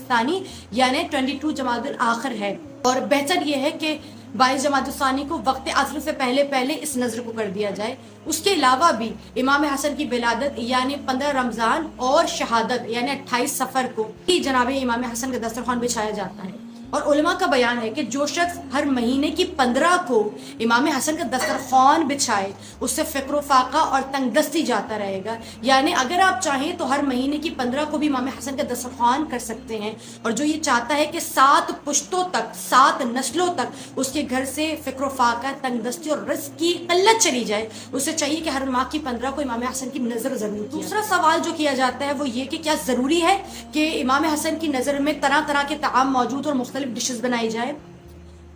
ثانی یعنی 22 جمادی الاخر ہے، اور بہتر یہ ہے کہ 22 جمادی الثانی کو وقت عصر سے پہلے اس نظر کو کر دیا جائے۔ اس کے علاوہ بھی امام حسن کی ولادت یعنی 15 رمضان اور شہادت یعنی 28 صفر کو ہی جناب امام حسن کا دسترخوان بچھایا جاتا ہے، اور علماء کا بیان ہے کہ جو شخص ہر مہینے کی 15 کو امام حسن کا دسترخوان بچھائے اس سے فقر و فاقہ اور تنگ دستی جاتا رہے گا۔ یعنی اگر آپ چاہیں تو ہر مہینے کی 15 کو بھی امام حسن کا دسترخوان کر سکتے ہیں، اور جو یہ چاہتا ہے کہ 7 پشتوں تک 7 نسلوں تک اس کے گھر سے فقر و فاقہ، تنگ دستی اور رزق کی قلت چلی جائے، اسے چاہیے کہ ہر ماہ کی 15 کو امام حسن کی نظر ضرور کی۔ دوسرا سوال جو کیا جاتا ہے وہ یہ کہ کیا ضروری ہے کہ امام حسن کی نظر میں طرح طرح کے طعام موجود اور مختلف ڈشز بنائی جائے؟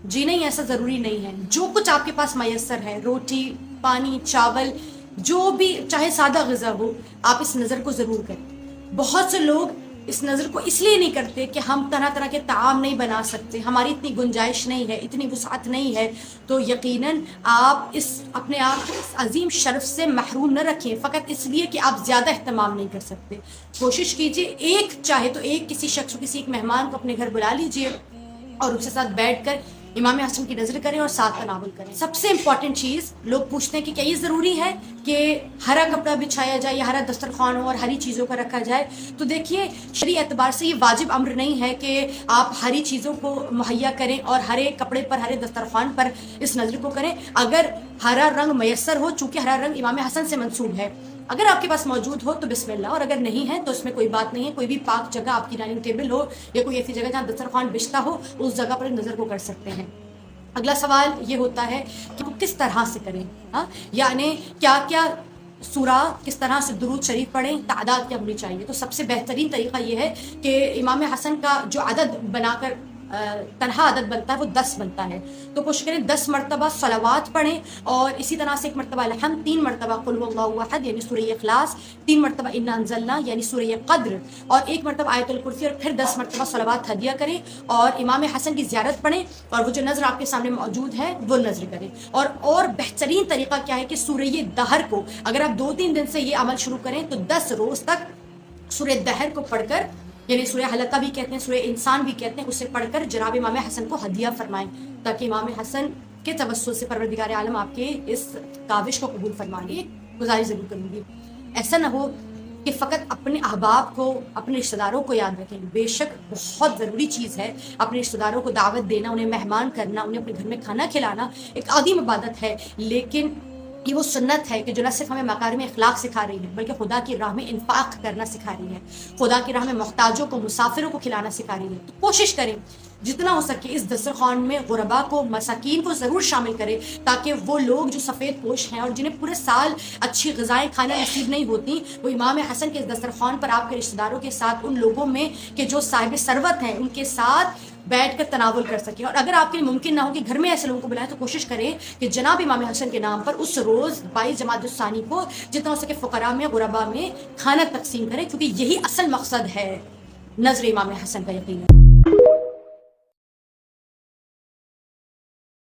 جی نہیں، ایسا ضروری نہیں ہے۔ جو کچھ آپ کے پاس میسر ہے، روٹی، پانی، چاول، جو بھی چاہے سادہ غذا ہو، آپ اس نظر کو ضرور کریں۔ بہت سے لوگ اس نظر کو اس لیے نہیں کرتے کہ ہم طرح طرح کے طعام نہیں بنا سکتے، ہماری اتنی گنجائش نہیں ہے، اتنی وسعت نہیں ہے، تو یقیناً آپ اپنے آپ کو اس عظیم شرف سے محروم نہ رکھیں فقط اس لیے کہ آپ زیادہ اہتمام نہیں کر سکتے۔ کوشش کیجیے، چاہے تو کسی شخص کو، کسی ایک مہمان کو اپنے گھر بلا لیجیے اور اس کے ساتھ بیٹھ کر امام حسن کی نظر کریں اور ساتھ تناول کریں۔ سب سے امپورٹنٹ چیز، لوگ پوچھتے ہیں کہ کیا یہ ضروری ہے کہ ہرا کپڑا بچھایا جائے یا ہرا دسترخوان ہو اور ہری چیزوں کا رکھا جائے؟ تو دیکھیے، شرعی اعتبار سے یہ واجب امر نہیں ہے کہ آپ ہری چیزوں کو مہیا کریں اور ہرے کپڑے پر، ہرے دسترخوان پر اس نظر کو کریں۔ اگر ہرا رنگ میسر ہو، چونکہ ہرا رنگ امام حسن سے منسوب ہے، اگر آپ کے پاس موجود ہو تو بسم اللہ، اور اگر نہیں ہے تو اس میں کوئی بات نہیں ہے۔ کوئی بھی پاک جگہ، آپ کی ڈائننگ ٹیبل ہو یا کوئی ایسی جگہ جہاں دسترخوان بچھتا ہو، اس جگہ پر نظر کو کر سکتے ہیں۔ اگلا سوال یہ ہوتا ہے کہ وہ کس طرح سے کریں، یعنی کیا سورہ، کس طرح سے درود شریف پڑھیں، تعداد کیا ہونی چاہیے؟ تو سب سے بہترین طریقہ یہ ہے کہ امام حسن کا جو عدد بنا کر تنہا عدد بنتا ہے وہ 10 بنتا ہے، تو کوشش کریں 10 مرتبہ صلوات پڑھیں، اور اسی طرح سے 1 مرتبہ الحمد، 3 مرتبہ قل هو اللہ احد یعنی سورہ اخلاص، 3 مرتبہ انا انزلنا یعنی سورہ قدر، اور 1 مرتبہ آیت الکرسی، اور پھر 10 مرتبہ صلوات ہدیہ کریں، اور امام حسن کی زیارت پڑھیں، اور وہ جو نظر آپ کے سامنے موجود ہے وہ نظر کریں۔ اور بہترین طریقہ کیا ہے کہ سورہ دہر کو اگر آپ 2-3 دن سے یہ عمل شروع کریں تو 10 روز تک سورہ دہر کو پڑھ کر، یعنی سورہ حلقہ بھی کہتے ہیں، سورہ انسان بھی کہتے ہیں، اسے پڑھ کر جناب امام حسن کو ہدیہ فرمائیں، تاکہ امام حسن کے توسل سے پروردگار عالم آپ کے اس کاوش کو قبول فرمائے۔ گزارش ضرور کروں گی، ایسا نہ ہو کہ فقط اپنے احباب کو، اپنے رشتہ داروں کو یاد رکھیں۔ بے شک بہت ضروری چیز ہے اپنے رشتہ داروں کو دعوت دینا، انہیں مہمان کرنا، انہیں اپنے گھر میں کھانا کھلانا ایک عظیم عبادت ہے، لیکن یہ وہ سنت ہے کہ جو نہ صرف ہمیں مکارم اخلاق سکھا رہی ہے بلکہ خدا کی راہ میں انفاق کرنا سکھا رہی ہے، خدا کی راہ میں محتاجوں کو، مسافروں کو کھلانا سکھا رہی ہے۔ تو کوشش کریں جتنا ہو سکے اس دسترخوان میں غربا کو، مساکین کو ضرور شامل کریں، تاکہ وہ لوگ جو سفید پوش ہیں اور جنہیں پورے سال اچھی غذائیں کھانا نصیب نہیں ہوتی، وہ امام حسن کے اس دسترخوان پر آپ کے رشتہ داروں کے ساتھ، ان لوگوں میں کہ جو صاحب ثروت ہیں، ان کے ساتھ بیٹھ کر تناول کر سکیں۔ اور اگر آپ کے لیے ممکن نہ ہو کہ گھر میں ایسے لوگوں کو بلائیں تو کوشش کریں کہ جناب امام حسن کے نام پر اس روز 22 جمادی الثانی کو جتنا ہو سکے فقراء میں، غربا میں کھانا تقسیم کریں، کیونکہ یہی اصل مقصد ہے نظر امام حسن کا، یقینا۔